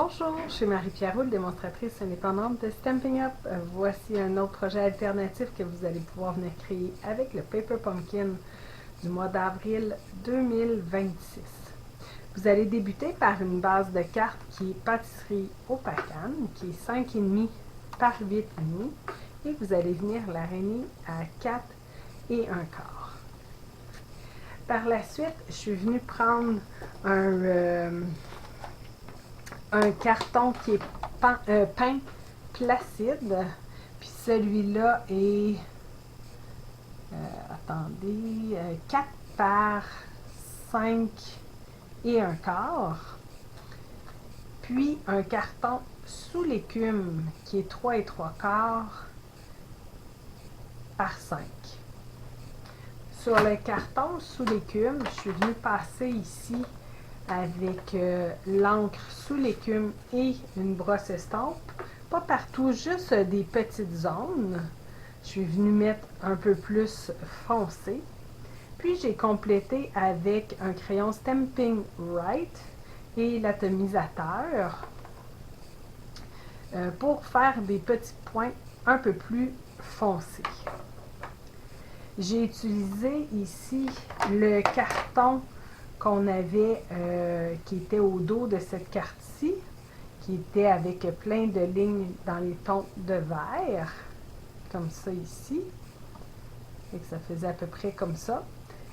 Bonjour, je suis Marie-Pierre Roule, démonstratrice indépendante de Stampin' Up. Voici un autre projet alternatif que vous allez pouvoir venir créer avec le Paper Pumpkin du mois d'avril 2026. Vous allez débuter par une base de cartes qui est pâtisserie au Pacan, qui est 5,5 par 8,5 et vous allez venir l'araignée à 4 et un quart. Par la suite, je suis venue prendre un carton qui est peint placide, puis celui-là est, attendez, 4 par 5 et un quart, puis un carton sous l'écume qui est 3 et 3 quarts par 5. Sur le carton sous l'écume, je suis venue passer ici avec l'encre sous l'écume et une brosse estompe. Pas partout, juste des petites zones. Je suis venue mettre un peu plus foncé. Puis j'ai complété avec un crayon Stampin' Right et l'atomisateur pour faire des petits points un peu plus foncés. J'ai utilisé ici le carton qu'on avait, qui était au dos de cette carte-ci, qui était avec plein de lignes dans les tons de vert, comme ça ici. Et que ça faisait à peu près comme ça.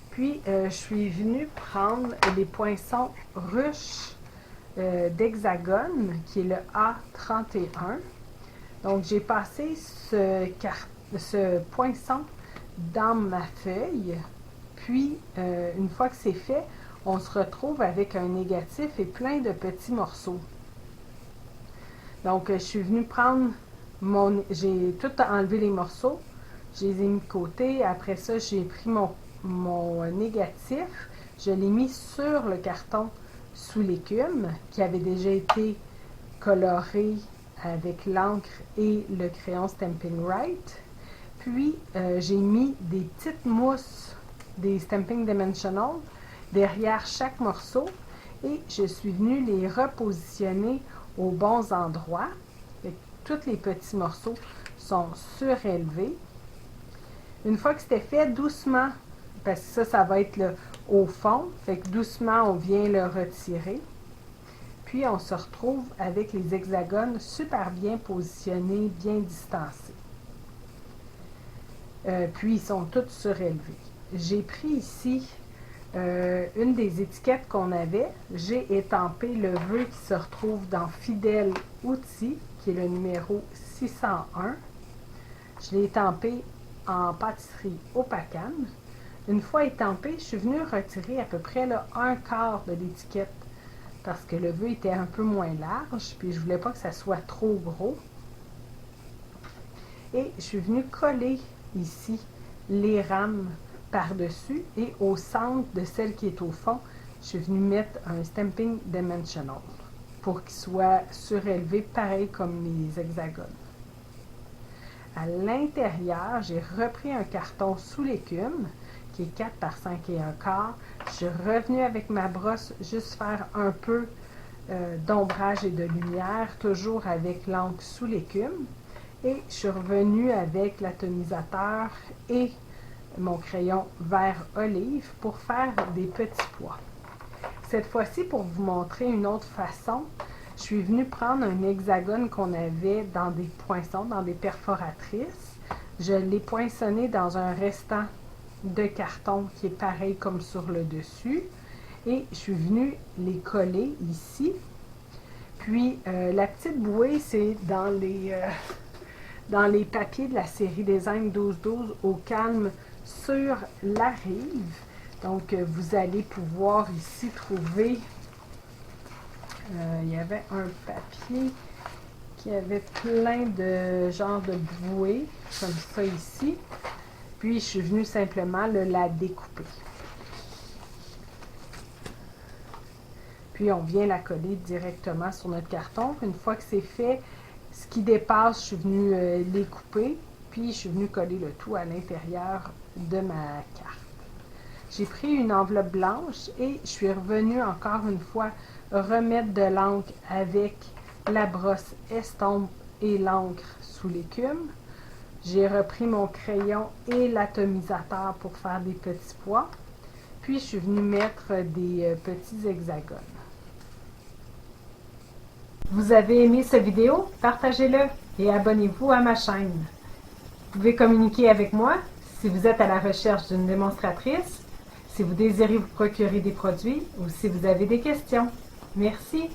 Puis, je suis venue prendre les poinçons ruches d'hexagone, qui est le A31. Donc, j'ai passé ce poinçon dans ma feuille. Puis, une fois que c'est fait, on se retrouve avec un négatif et plein de petits morceaux. Donc, je suis venue prendre j'ai tout enlevé les morceaux, je les ai mis de côté. Après ça, j'ai pris mon négatif, je l'ai mis sur le carton sous l'écume qui avait déjà été coloré avec l'encre et le crayon Stampin' Right. Puis, j'ai mis des petites mousses, des Stampin' Dimensional, derrière chaque morceau et je suis venue les repositionner aux bons endroits. Tous les petits morceaux sont surélevés. Une fois que c'était fait, doucement, parce que ça va être au fond, fait que doucement on vient le retirer. Puis on se retrouve avec les hexagones super bien positionnés, bien distancés. Puis ils sont tous surélevés. J'ai pris ici une des étiquettes qu'on avait, j'ai étampé le vœu qui se retrouve dans Fidèle Outils, qui est le numéro 601. Je l'ai étampé en pâtisserie au Pacan. Une fois étampé, je suis venue retirer à peu près un quart de l'étiquette parce que le vœu était un peu moins large, puis je ne voulais pas que ça soit trop gros. Et je suis venue coller ici les rames par-dessus et au centre de celle qui est au fond, je suis venue mettre un Stampin' Dimensional pour qu'il soit surélevé pareil comme les hexagones. À l'intérieur, j'ai repris un carton sous l'écume qui est 4 par 5 et un quart. Je suis revenue avec ma brosse juste faire un peu d'ombrage et de lumière, toujours avec l'encre sous l'écume. Et je suis revenue avec l'atomisateur et mon crayon vert olive pour faire des petits pois. Cette fois-ci, pour vous montrer une autre façon, je suis venue prendre un hexagone qu'on avait dans des poinçons, dans des perforatrices. Je l'ai poinçonné dans un restant de carton qui est pareil comme sur le dessus. Et je suis venue les coller ici. Puis, la petite bouée, c'est dans les papiers de la série Design 1212 au calme sur la rive. Donc, vous allez pouvoir ici trouver, il y avait un papier qui avait plein de genres de bouées, comme ça ici. Puis, je suis venue simplement la découper. Puis, on vient la coller directement sur notre carton. Une fois que c'est fait, ce qui dépasse, je suis venue les couper. Puis, je suis venue coller le tout à l'intérieur de ma carte. J'ai pris une enveloppe blanche et je suis revenue encore une fois remettre de l'encre avec la brosse estompe et l'encre sous l'écume. J'ai repris mon crayon et l'atomisateur pour faire des petits pois. Puis, je suis venue mettre des petits hexagones. Vous avez aimé cette vidéo? Partagez-le et abonnez-vous à ma chaîne. Vous pouvez communiquer avec moi si vous êtes à la recherche d'une démonstratrice, si vous désirez vous procurer des produits ou si vous avez des questions. Merci!